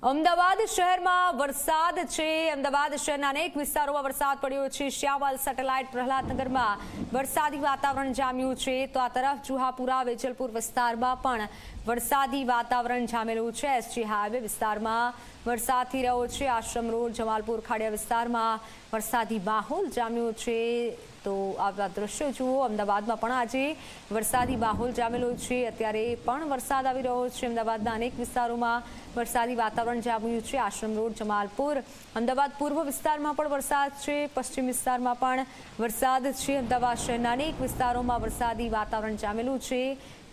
અમદાવાદ શહેરમાં વરસાદ છે। અમદાવાદ શહેરના અનેક વિસ્તારોમાં વરસાદ પડ્યો છે। શ્યાવાલ સેટેલાઇટ પ્રહલાદનગરમાં વરસાદી વાતાવરણ જામ્યું છે, તો આ તરફ જુહાપુરા વેજલપુર વિસ્તારમાં પણ વરસાદી વાતાવરણ જામેલું છે। એસજી હાઈવે વિસ્તારમાં વરસાદ થઈ રહ્યો છે। આશ્રમ રોડ જમાલપુર ખાડિયા વિસ્તારમાં વરસાદી માહોલ જામ્યો છે। તો આ દ્રશ્યો જુઓ, અમદાવાદમાં પણ આજે વરસાદી માહોલ જામેલો છે। અત્યારે પણ વરસાદ આવી રહ્યો છે। અમદાવાદના અનેક વિસ્તારોમાં વરસાદી વાતાવરણ જામ્યું છે। આશ્રમ રોડ જમાલપુર, અમદાવાદ પૂર્વ વિસ્તારમાં પણ વરસાદ છે, પશ્ચિમ વિસ્તારમાં પણ વરસાદ છે। અમદાવાદ શહેરના અનેક વિસ્તારોમાં વરસાદી વાતાવરણ જામેલું છે।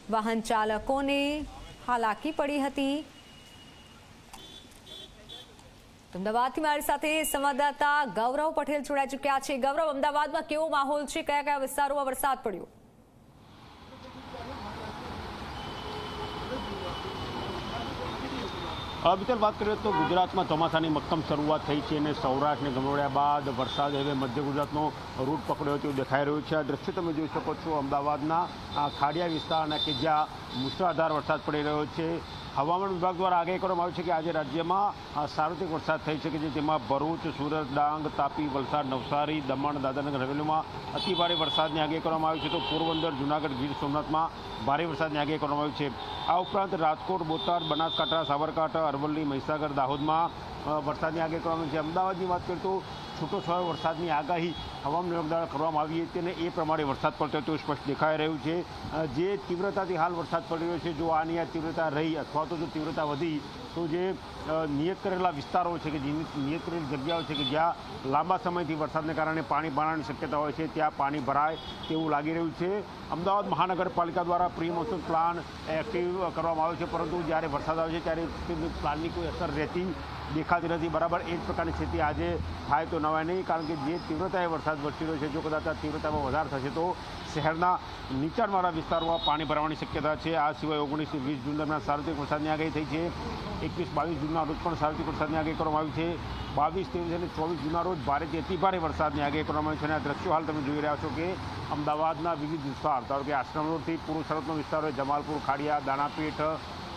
વાહન ચાલકોને હાલાકી પડી હતી। અમદાવાદથી મારી સાથે સંવાદદાતા ગૌરવ પટેલ જોડાઈ ચૂક્યા છે। ગૌરવ, અમદાવાદમાં કેવો માહોલ છે? કયા કયા વિસ્તારોમાં વરસાદ પડ્યો? વિતર વાત કરીએ તો ગુજરાતમાં ચોમાસાની મક્કમ શરૂઆત થઈ છે અને સૌરાષ્ટ્રને ગમરોળ્યા બાદ વરસાદ હવે મધ્ય ગુજરાતનો રૂટ પકડ્યો તેવું દેખાઈ રહ્યું છે। આ દ્રશ્ય તમે જોઈ શકો છો અમદાવાદના ખાડિયા વિસ્તારના કે જ્યાં મુશળધાર વરસાદ પડી રહ્યો છે। હવામાન વિભાગ દ્વારા આગાહી કરવામાં આવી છે કે આજે રાજ્યમાં સાર્વત્રિક વરસાદ થઈ શકે છે, જેમાં ભરૂચ, સુરત, ડાંગ, તાપી, વલસાડ, નવસારી, દમણ, દાદરાનગર હવેલીમાં અતિ ભારે વરસાદની આગાહી કરવામાં આવી છે, તો પોરબંદર, જૂનાગઢ, ગીર સોમનાથમાં ભારે વરસાદની આગાહી કરવામાં આવી છે। આ ઉપરાંત રાજકોટ, બોટાદ, બનાસકાંઠા, સાબરકાંઠા, અરવલ્લી, મહીસાગર, દાહોદમાં વરસાદની આગાહી કરવામાં આવી છે। અમદાવાદની વાત કરીએ તો છૂટોછવાયો વરસાદની આગાહી હવામાન વિભાગ દ્વારા કરવામાં આવી હતી અને એ પ્રમાણે વરસાદ પડતો તેવું સ્પષ્ટ દેખાઈ રહ્યું છે। જે તીવ્રતાથી હાલ વરસાદ પડી રહ્યો છે, જો આની આ તીવ્રતા રહી અથવા તો જો તીવ્રતા વધી તો જે નિયત કરેલા વિસ્તારો છે કે નિયત કરેલી જગ્યાઓ છે કે જ્યાં લાંબા સમયથી વરસાદને કારણે પાણી ભરાવાની શક્યતા હોય છે, ત્યાં પાણી ભરાય તેવું લાગી રહ્યું છે। અમદાવાદ મહાનગરપાલિકા દ્વારા પ્રી મોન્સૂન પ્લાન એક્ટિવ કરવામાં આવ્યો છે, પરંતુ જ્યારે વરસાદ આવે છે ત્યારે પ્લાનની કોઈ અસર રહેતી દેખાતી નથી। બરાબર એ જ પ્રકારની સ્થિતિ આજે થાય તો નવાય નહીં, કારણ કે જે તીવ્રતાએ વરસાદ વરસી રહ્યો છે, જો કદાચ આ તીવ્રતામાં વધારો થશે તો શહેરના નીચાણવાળા વિસ્તારોમાં પાણી ભરાવાની શક્યતા છે। આ સિવાય 19-20 જૂન દરમિયાન સાર્વત્રિક વરસાદની આગાહી થઈ છે। 21-22 જૂનના રોજ પણ સાર્વત્રિક વરસાદની આગાહી કરવામાં આવી છે। 22, 23 અને 24 જૂનના રોજ ભારેથી અતિ ભારે વરસાદની આગાહી કરવામાં આવી છે। અને આ દ્રશ્યો હાલ તમે જોઈ રહ્યા છો કે અમદાવાદના વિવિધ વિસ્તાર, ધારો કે આશ્રમ રોડથી પૂર્વ સરહદનો વિસ્તાર હોય, જમાલપુર, ખાડિયા, દાણાપીઠ,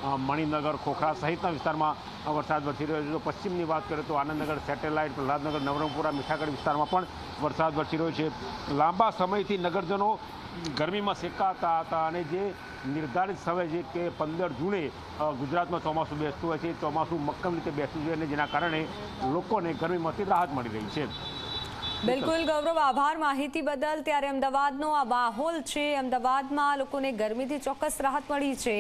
મણિનગર, ખોખરા સહિતના વિસ્તારમાં વરસાદ વરસી રહ્યો છે। તો પશ્ચિમની વાત કરીએ તો આનંદનગર, સેટેલાઇટ, પ્રહલાદનગર, નવરંગપુરા, મીઠાગઢ વિસ્તારમાં પણ વરસાદ વરસી રહ્યો છે। લાંબા સમયથી નગરજનો ગરમીમાં શેકાતા હતા અને જે નિર્ધારિત સમય છે કે 15 જૂને ગુજરાતમાં ચોમાસું બેસતું હોય છે, ચોમાસું મક્કમ રીતે બેસતું જોઈએ અને જેના કારણે લોકોને ગરમીમાંથી રાહત મળી રહી છે। બિલકુલ ગૌરવ, આભાર માહિતી બદલ। ત્યારે અમદાવાદનો આ માહોલ છે। અમદાવાદમાં લોકોને ગરમીથી ચોક્કસ રાહત મળી છે,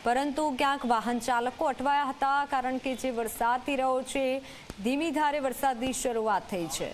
પરંતુ ક્યાંક વાહન ચાલકો અટવાયા હતા, કારણ કે જે વરસાદ થઈ રહ્યો છે, ધીમી ધારે વરસાદની શરૂઆત થઈ છે।